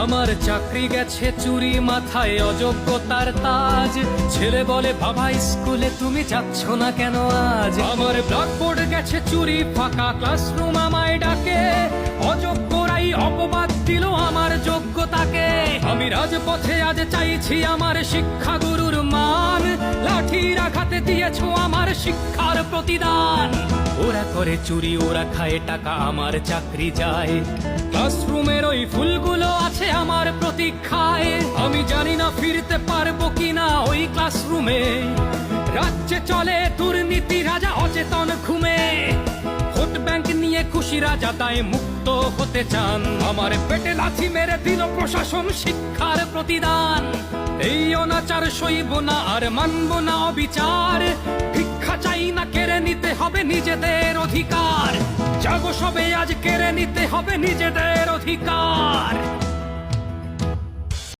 আমার চাকরি গেছে চুরি, মাথায় অযোগ্যতার তাজ। ছেলে বলে বাবা স্কুলে তুমি যাচ্ছ না কেন আজ? আমার ব্ল্যাকবোর্ড গেছে চুরি, ফাঁকা ক্লাসরুম আমায় ডাকে। অযোগ্যরাই অপবাদ দিল আমার যোগ্যতাকে। আমি রাজপথে আজ চাইছি আমার শিক্ষাগুরুর মান। লাঠির আঘাতে দিয়েছ আমার শিক্ষার প্রতিদান। ওরা করে চুরি, ওরা খায় টাকা, আমার চাকরি যায়। ক্লাসরুমের ওই ফুলগুলো আছে আমার প্রতীক্ষায়। আমি জানি না ফিরতে পারবো কিনা ওই ক্লাসরুমে। রাজ্যে চলে দুর্নীতি, রাজা অচেতন ঘুমে। ভোট ব্যাংক নিয়ে খুশি রাজা তাই মুক্ত হতে চান। আমার পেটে লাথি মেরে দিল প্রশাসন শিক্ষার প্রতিদান। এই অনাচার সইব না আর মানব না অবিচার। ভিক্ষা চাই না, কেড়ে নিতে হবে নিজেদের অধিকার। জাগো সবে আজ, কেড়ে নিতে হবে নিজেদের অধিকার।